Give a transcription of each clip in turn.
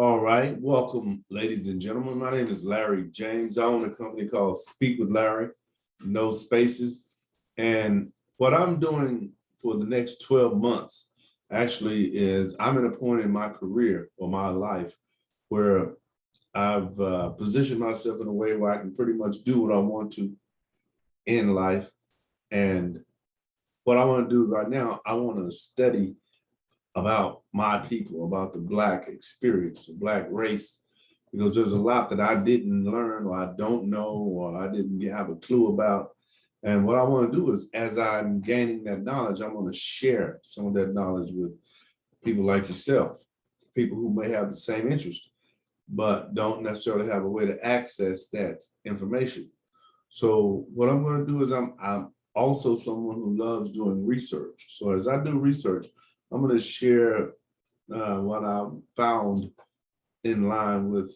All right, welcome, ladies and gentlemen. My name is Larry James. I own a company called Speak with Larry, no spaces. And what I'm doing for the next 12 months actually is I'm at a point in my career or my life where I've positioned myself in a way where I can pretty much do what I want to in life. And what I want to do right now, I want to study about my people, about the Black experience, the Black race, because there's a lot that I didn't learn or I don't know or I didn't have a clue about. And what I want to do is, as I'm gaining that knowledge, I want to share some of that knowledge with people like yourself, people who may have the same interest, but don't necessarily have a way to access that information. So what I'm going to do is I'm also someone who loves doing research. So as I do research, I'm going to share what I found in line with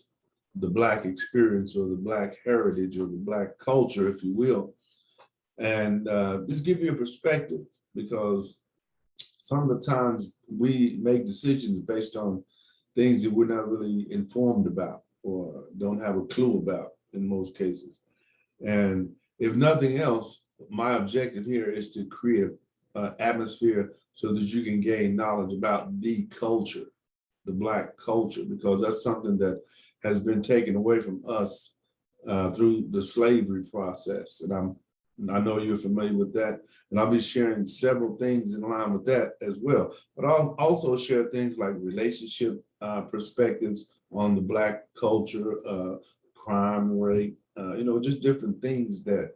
the Black experience or the Black heritage or the Black culture, if you will, and just give you a perspective because some of the times we make decisions based on things that we're not really informed about or don't have a clue about in most cases. And if nothing else, my objective here is to create an atmosphere so that you can gain knowledge about the culture, the Black culture, because that's something that has been taken away from us through the slavery process. And I know you're familiar with that, and I'll be sharing several things in line with that as well. But I'll also share things like relationship perspectives on the Black culture, crime rate, just different things that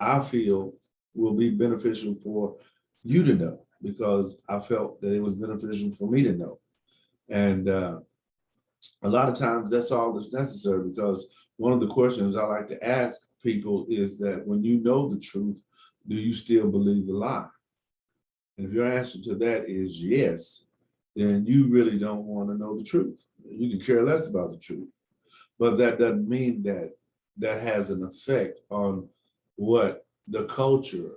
I feel will be beneficial for you to know because I felt that it was beneficial for me to know. And a lot of times that's all that's necessary because one of the questions I like to ask people is that when you know the truth, do you still believe the lie? And if your answer to that is yes, then you really don't want to know the truth. You can care less about the truth. But that doesn't mean that that has an effect on what the culture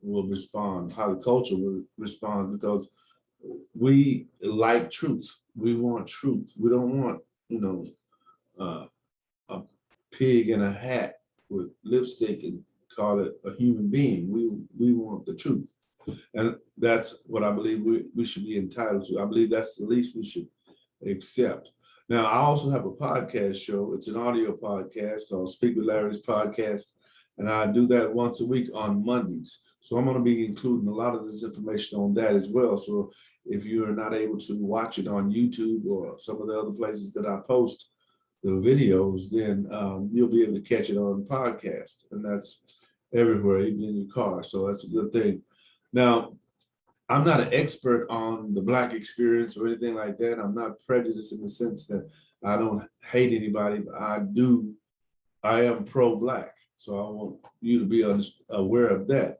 will respond, how the culture will respond, because we like truth. We want truth. We don't want, uh, a pig in a hat with lipstick and call it a human being. We want the truth. And that's what I believe we should be entitled to. I believe that's the least we should accept. Now, I also have a podcast show. It's an audio podcast called Speak with Larry's Podcast. And I do that once a week on Mondays. So I'm going to be including a lot of this information on that as well. So if you're not able to watch it on YouTube or some of the other places that I post the videos, then you'll be able to catch it on podcast. And that's everywhere, even in your car. So that's a good thing. Now, I'm not an expert on the Black experience or anything like that. I'm not prejudiced in the sense that I don't hate anybody, but I am pro-Black. So I want you to be aware of that.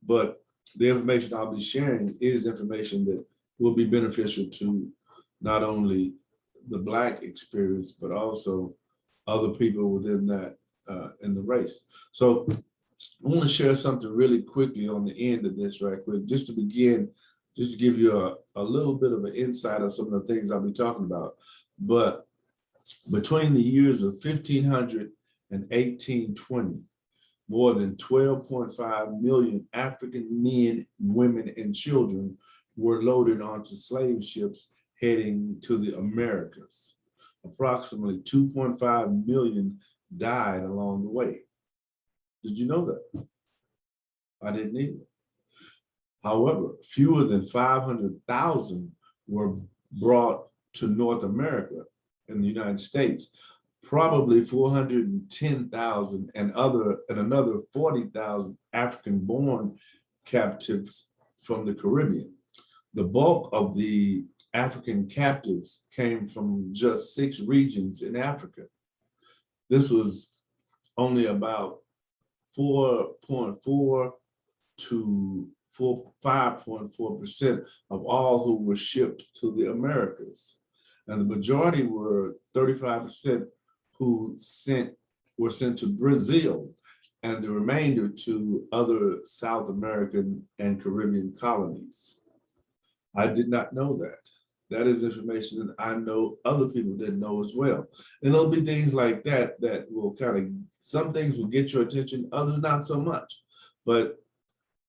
But the information I'll be sharing is information that will be beneficial to not only the Black experience, but also other people within that in the race. So I want to share something really quickly on the end of this right quick, just to begin, just to give you a little bit of an insight of some of the things I'll be talking about. But between the years of 1500 and 1820, more than 12.5 million African men, women, and children were loaded onto slave ships heading to the Americas. Approximately 2.5 million died along the way. Did you know that? I didn't either. However, fewer than 500,000 were brought to North America in the United States. Probably 410,000 and another 40,000 African-born captives from the Caribbean. The bulk of the African captives came from just 6 regions in Africa. This was only about 4.4 to 5.4% of all who were shipped to the Americas. And the majority were 35% who were sent to Brazil, and the remainder to other South American and Caribbean colonies. I did not know that. that is information that I know other people didn't know as well. And there'll be things like that that will kind of, some things will get your attention, others not so much. But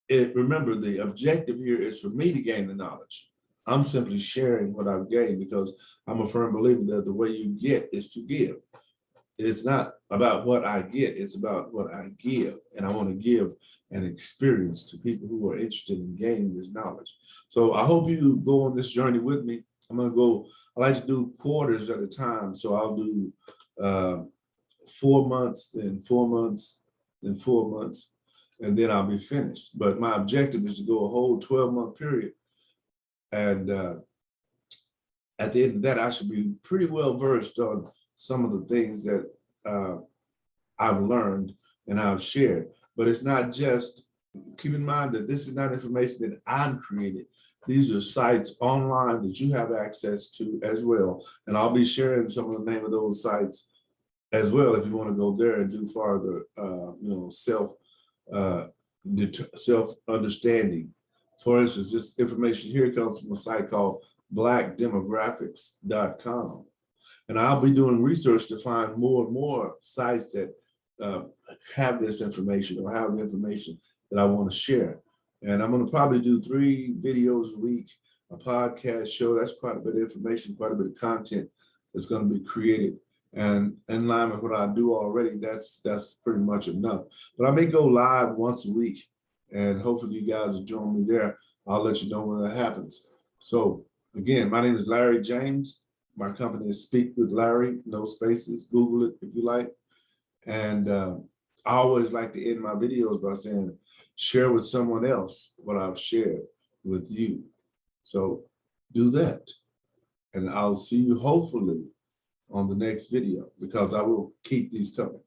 remember, the objective here is for me to gain the knowledge. I'm simply sharing what I've gained because I'm a firm believer that the way you get is to give. It's not about what I get, it's about what I give. And I want to give an experience to people who are interested in gaining this knowledge. So I hope you go on this journey with me. I'm going to go, I like to do quarters at a time. So I'll do 4 months, then 4 months, then 4 months, and then I'll be finished. But my objective is to go a whole 12-month period. And at the end of that, I should be pretty well versed on some of the things that I've learned and I've shared. But it's not just, keep in mind that this is not information that I'm creating. These are sites online that you have access to as well. And I'll be sharing some of the name of those sites as well if you want to go there and do further, self-understanding. For instance, this information here comes from a site called blackdemographics.com. And I'll be doing research to find more and more sites that have this information or have the information that I want to share. And I'm going to probably do 3 videos a week, a podcast show. That's quite a bit of information, quite a bit of content that's going to be created. And in line with what I do already, that's pretty much enough. But I may go live once a week, and hopefully you guys will join me there. I'll let you know when that happens. So again, my name is Larry James. My company is Speak with Larry, no spaces. Google it if you like. And I always like to end my videos by saying, share with someone else what I've shared with you. So do that. And I'll see you hopefully on the next video because I will keep these coming.